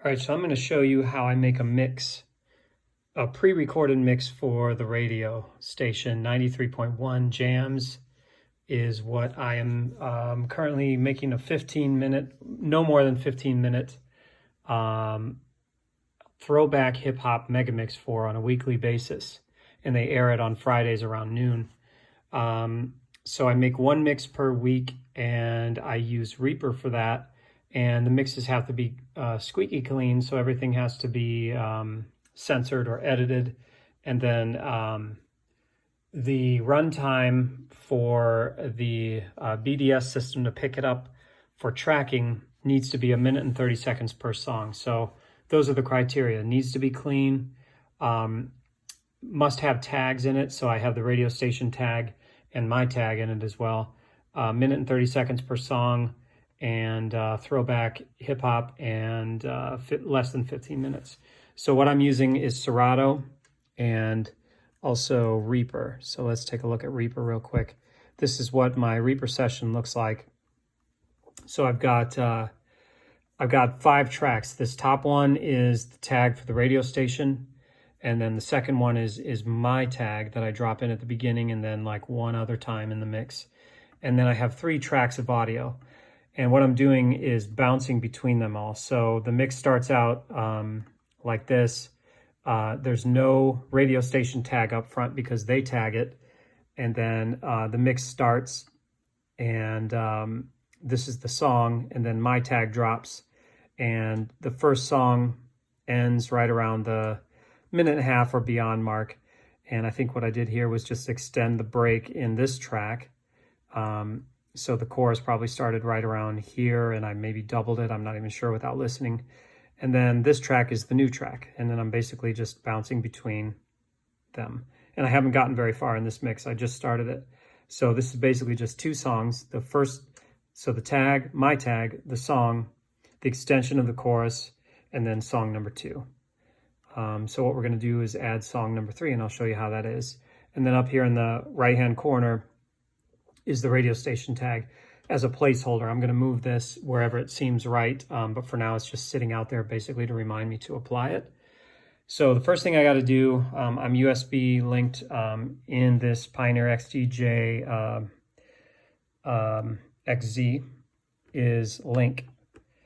All right, so I'm going to show you how I make a mix, a pre-recorded mix for the radio station. 93.1 JAMZ is what I am currently making a 15-minute, no more than 15-minute throwback hip-hop mega mix for on a weekly basis. And they air it on Fridays around noon. So I make one mix per week, and I use Reaper for that. And the mixes have to be squeaky clean, so everything has to be censored or edited. And then the runtime for the BDS system to pick it up for tracking needs to be 1 minute and 30 seconds per song. So those are the criteria. It needs to be clean, must have tags in it. So I have the radio station tag and my tag in it as well. 1 minute and 30 seconds per song, and throwback hip hop, and less than 15 minutes. So what I'm using is Serato and also Reaper. So let's take a look at Reaper real quick. This is what my Reaper session looks like. So I've got 5 tracks. This top one is the tag for the radio station, and then the second one is my tag that I drop in at the beginning, and then like one other time in the mix. And then I have 3 tracks of audio. And what I'm doing is bouncing between them all. So the mix starts out like this. There's no radio station tag up front because they tag it. And then the mix starts, and this is the song, and then my tag drops. And the first song ends right around the 1.5 minute or beyond mark. And I think what I did here was just extend the break in this track. So the chorus probably started right around here, and I maybe doubled it. I'm not even sure without listening. And then this track is the new track. And then I'm basically just bouncing between them. And I haven't gotten very far in this mix. I just started it. So this is basically just 2 songs. The first, so the tag, my tag, the song, the extension of the chorus, and then song number 2. So what we're going to do is add song number 3, and I'll show you how that is. And then up here in the right-hand corner is the radio station tag as a placeholder. I'm going to move this wherever it seems right, but for now it's just sitting out there basically to remind me to apply it. So the first thing I got to do, I'm USB linked in this Pioneer xdj-xz is link.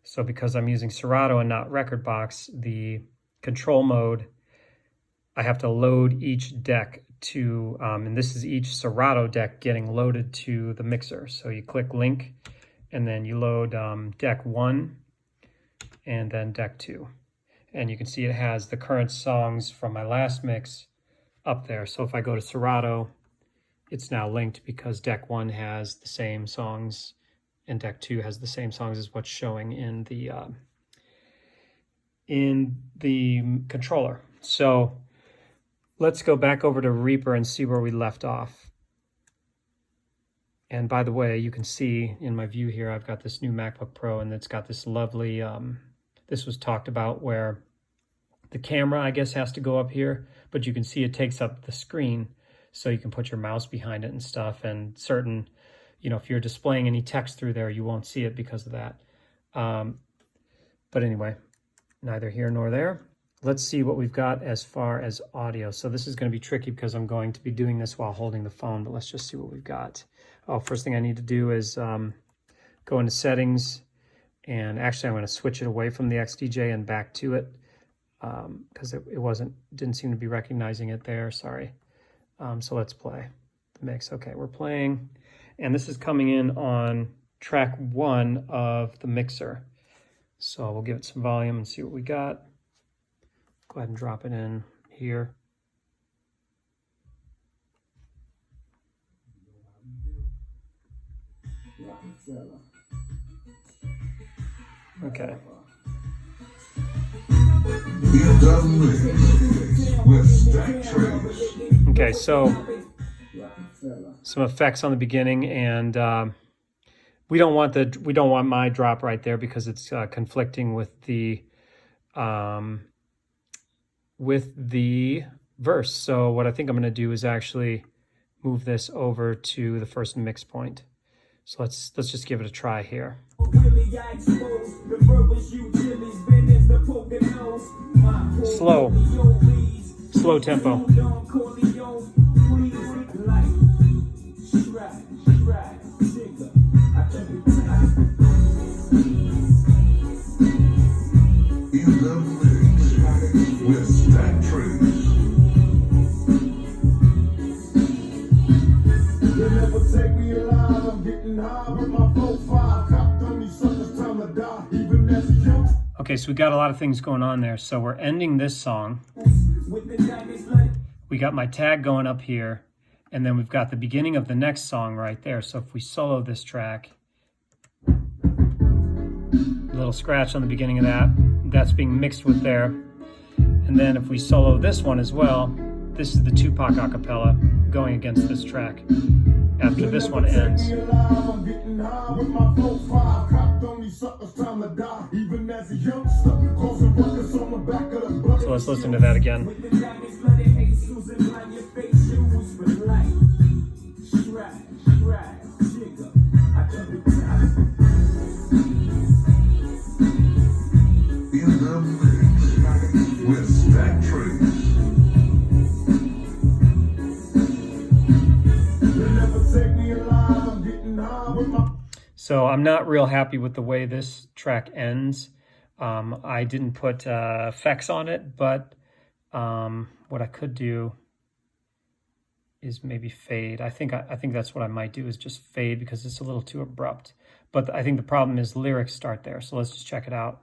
So because I'm using Serato and not Rekordbox, the control mode, I have to load each deck to, and this is each Serato deck getting loaded to the mixer. So you click link, and then you load deck 1 and then deck 2. And you can see it has the current songs from my last mix up there. So if I go to Serato, it's now linked because deck 1 has the same songs and deck 2 has the same songs as what's showing in the controller. So let's go back over to Reaper and see where we left off. And by the way, you can see in my view here, I've got this new MacBook Pro, and it's got this lovely, this was talked about where the camera, I guess, has to go up here, but you can see it takes up the screen, so you can put your mouse behind it and stuff, and certain, you know, if you're displaying any text through there, you won't see it because of that. But anyway, neither here nor there. Let's see what we've got as far as audio. So this is going to be tricky because I'm going to be doing this while holding the phone, but let's just see what we've got. Oh, first thing I need to do is go into settings, and actually I'm going to switch it away from the XDJ and back to it because it didn't seem to be recognizing it there, sorry. So let's play the mix. Okay, we're playing, and this is coming in on track 1 of the mixer. So we'll give it some volume and see what we got. Go ahead and drop it in here. Okay. Okay, so some effects on the beginning, and we don't want my drop right there because it's conflicting with the verse. So what I think I'm going to do is actually move this over to the first mix point. So let's just give it a try here. Slow tempo. Okay, so we got a lot of things going on there. So we're ending this song. We got my tag going up here, and then we've got the beginning of the next song right there. So if we solo this track, a little scratch on the beginning of that, that's being mixed with there. And then if we solo this one as well, this is the Tupac acapella going against this track after this one ends. So let's listen to that again. So I'm not real happy with the way this track ends. I didn't put effects on it, but what I could do is maybe fade. I think that's what I might do, is just fade, because it's a little too abrupt. But I think the problem is lyrics start there. So let's just check it out.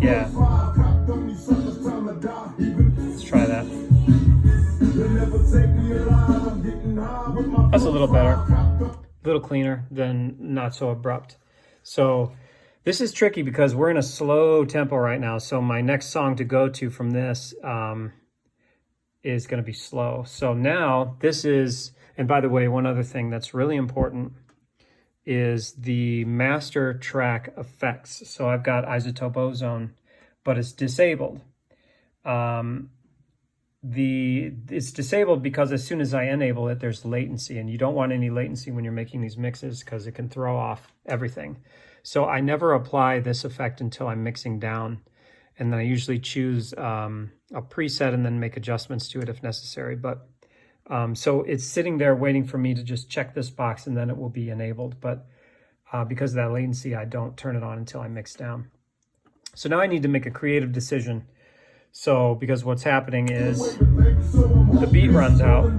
Yeah. Let's try that. That's a little better, a little cleaner, than not so abrupt. So this is tricky because we're in a slow tempo right now. So my next song to go to from this is going to be slow. So now this is, and by the way, one other thing that's really important is the master track effects. So I've got isotope ozone, but it's disabled. It's disabled because as soon as I enable it, there's latency, and you don't want any latency when you're making these mixes because it can throw off everything. So I never apply this effect until I'm mixing down, and then I usually choose a preset and then make adjustments to it if necessary. But so it's sitting there waiting for me to just check this box, and then it will be enabled. But because of that latency, I don't turn it on until I mix down. So now I need to make a creative decision. So, because what's happening is the beat runs out.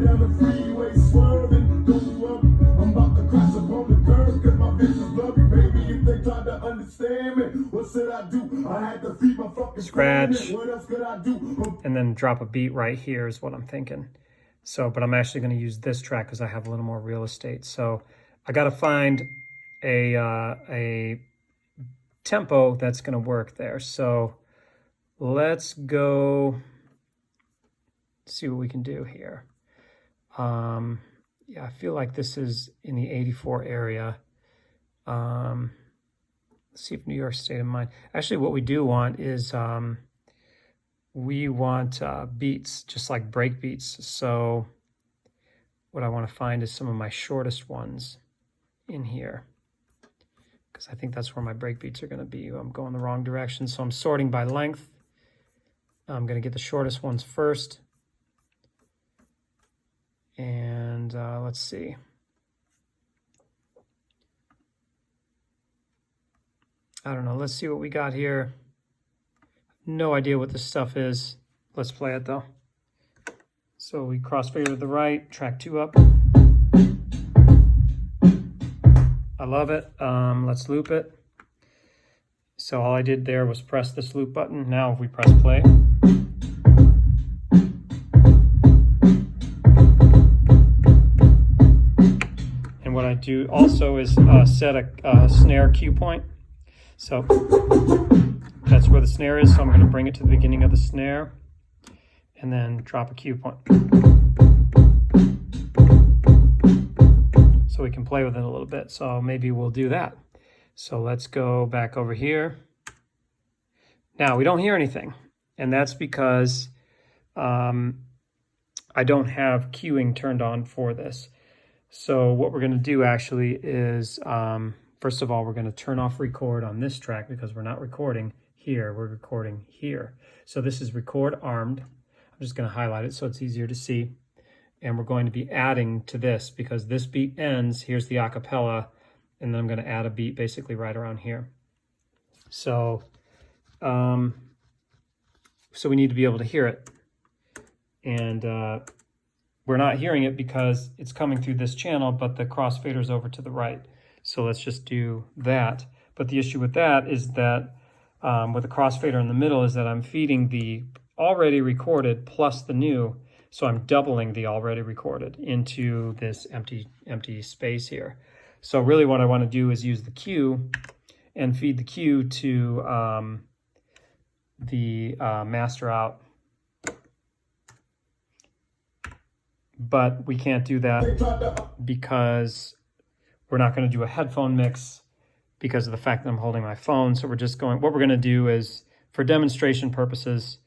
Scratch, and then drop a beat right here is what I'm thinking. So, but I'm actually going to use this track because I have a little more real estate. So I got to find a tempo that's going to work there. So let's go see what we can do here. Yeah, I feel like this is in the 84 area. Let's see if New York State in mind. Actually, what we do want is we want beats, just like break beats. So what I want to find is some of my shortest ones in here, because I think that's where my break beats are going to be. I'm going the wrong direction, so I'm sorting by length. I'm going to get the shortest ones first. And let's see. I don't know. Let's see what we got here. No idea what this stuff is. Let's play it though. So we crossfader to the right, track 2 up. I love it. Let's loop it. So all I did there was press this loop button. Now if we press play. And what I do also is set a snare cue point. So that's where the snare is. So I'm going to bring it to the beginning of the snare and then drop a cue point. So we can play with it a little bit. So maybe we'll do that. So let's go back over here. Now we don't hear anything, and that's because I don't have cueing turned on for this. So what we're going to do actually is, first of all, we're going to turn off record on this track because we're not recording here, we're recording here. So this is record armed. I'm just going to highlight it so it's easier to see. And we're going to be adding to this because this beat ends, here's the acapella, and then I'm going to add a beat basically right around here. So, so we need to be able to hear it. And we're not hearing it because it's coming through this channel, but the crossfader is over to the right. So let's just do that. But the issue with that is that with the crossfader in the middle is that I'm feeding the already recorded plus the new. So I'm doubling the already recorded into this empty space here. So really what I want to do is use the cue and feed the cue to the master out. But we can't do that because we're not going to do a headphone mix because of the fact that I'm holding my phone. So we're just going, what we're going to do is, for demonstration purposes,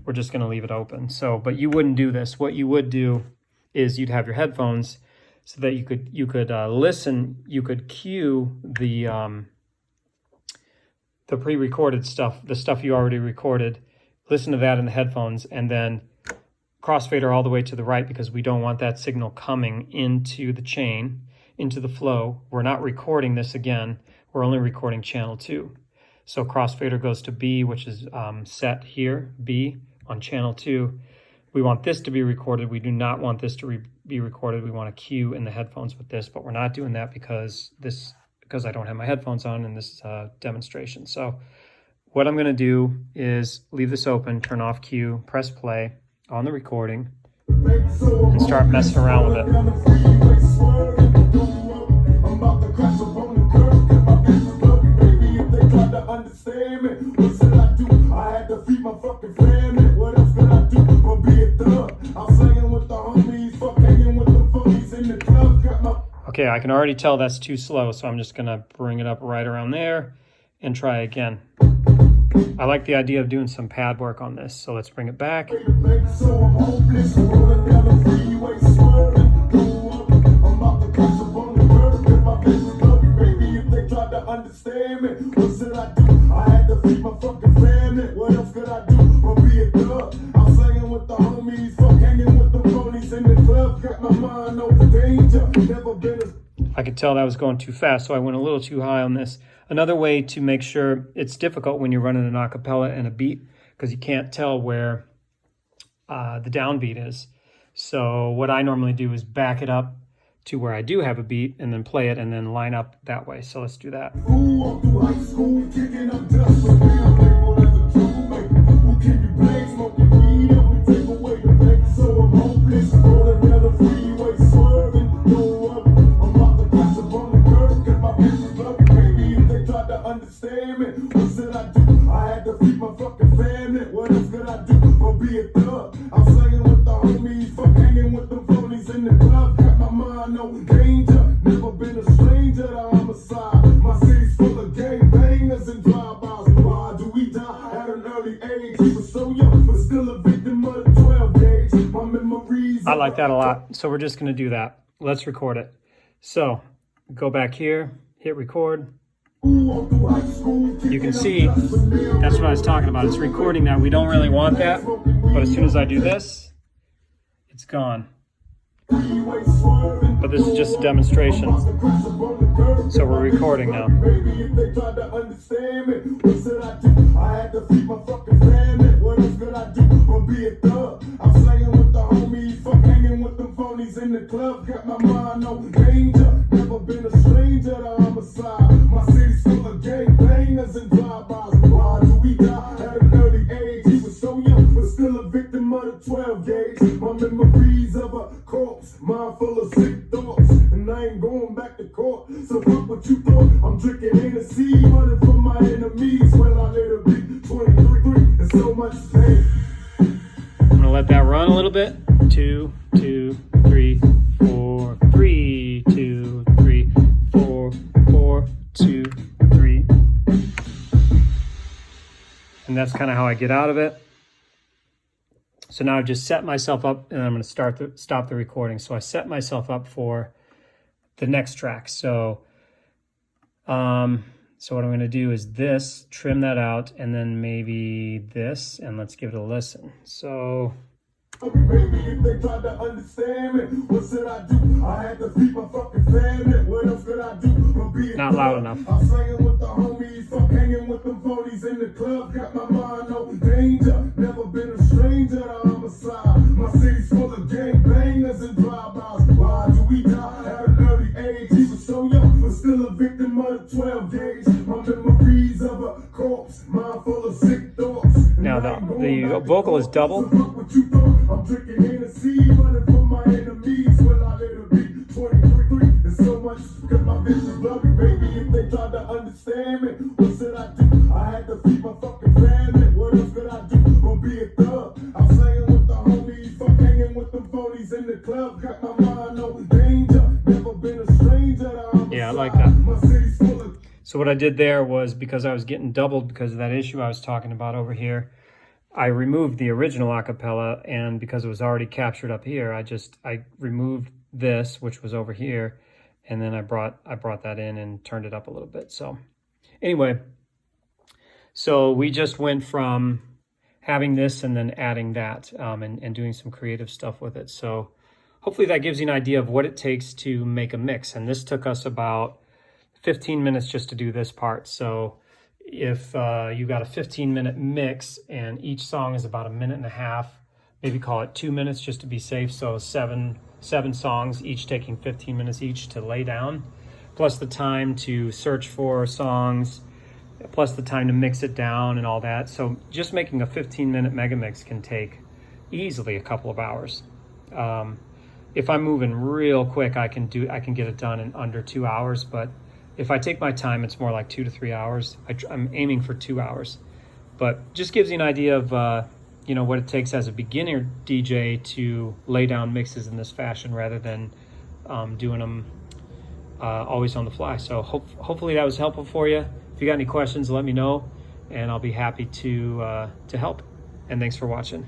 we're just going to leave it open. So, but you wouldn't do this. What you would do is you'd have your headphones so that you could listen, you could cue the pre-recorded stuff, the stuff you already recorded, listen to that in the headphones, and then crossfader all the way to the right because we don't want that signal coming into the chain, into the flow. We're not recording this again. We're only recording channel 2. So crossfader goes to B, which is set here, B, on channel 2. We want this to be recorded. We do not want this to be recorded. We want a cue in the headphones with this, but we're not doing that because I don't have my headphones on and this is a demonstration. So what I'm going to do is leave this open, turn off cue, press play on the recording, and start messing around with it. Okay, I can already tell that's too slow, so I'm just gonna bring it up right around there and try again. I like the idea of doing some pad work on this, so let's bring it back. I could tell that was going too fast, so I went a little too high on this. Another way to make sure, it's difficult when you're running an acapella and a beat because you can't tell where the downbeat is. So what I normally do is back it up to where I do have a beat and then play it and then line up that way. So let's do that. I like that a lot. So we're just going to do that. Let's record it. So go back here, hit record. You can see that's what I was talking about. It's recording that. We don't really want that. But as soon as I do this, it's gone. But this is just a demonstration. So we're recording now. In the club, got my mind on danger. Never been a stranger to homicide. My city's full of gang bangers and drive-bys. Why do we die at an early age? He was so young, but still a victim of the 12 gauge. My memories of a corpse, mind full of sick thoughts, and I ain't going back to court. So fuck what you thought. I'm drinking Hennessy, running from my enemies. Well, I let it be 23 and so much pain. I'm gonna let that run a little bit. 2, 2, 3, 4, 3, 2, 3, 4, 4, 2, 3. And that's kind of how I get out of it. So now I've just set myself up, and I'm going to stop the recording. So I set myself up for the next track. So so what I'm going to do is this, trim that out, and then maybe this, and let's give it a listen. So Maybe if they tried to understand me, what should I do? I had to feed my fucking family. What else could I do? Not loud enough. I'm slanging with the homies, fuck hanging with them phonies in the club. Got my mind on danger. Never been a stranger to homicide. My city's full of gang bangers and drive-bys. Why do we die at an early age? He was so young, but still a victim of the 12 days. My memories of a corpse, mind full of sick thoughts. Now the vocal is double. I'm drinking Hennessy, running from my enemies. Will I let it be 23? There's so much, cause my vision's blurry, baby. If they tried to understand me, what should I do? I had to feed my fucking family. What else could I do? Or be a thug? I'm slaying with the homies, fuck hanging with them phonies in the club. Got my mind on danger, never been a stranger to homicide. Yeah, I like that. My city's full of... So what I did there was, because I was getting doubled because of that issue I was talking about over here, I removed the original acapella, and because it was already captured up here, I removed this, which was over here, and then I brought that in and turned it up a little bit. So anyway, so we just went from having this and then adding that, and doing some creative stuff with it. So hopefully that gives you an idea of what it takes to make a mix. And this took us about 15 minutes just to do this part. So if you got a 15-minute mix and each song is about 1.5 minutes, maybe call it 2 minutes just to be safe. So seven songs, each taking 15 minutes each to lay down, plus the time to search for songs, plus the time to mix it down and all that. So just making a 15-minute mega mix can take easily a couple of hours. If I'm moving real quick, I can get it done in under 2 hours, but if I take my time, it's more like 2 to 3 hours. I'm aiming for 2 hours, but just gives you an idea of what it takes as a beginner DJ to lay down mixes in this fashion rather than doing them always on the fly. So hopefully that was helpful for you. If you got any questions, let me know, and I'll be happy to help. And thanks for watching.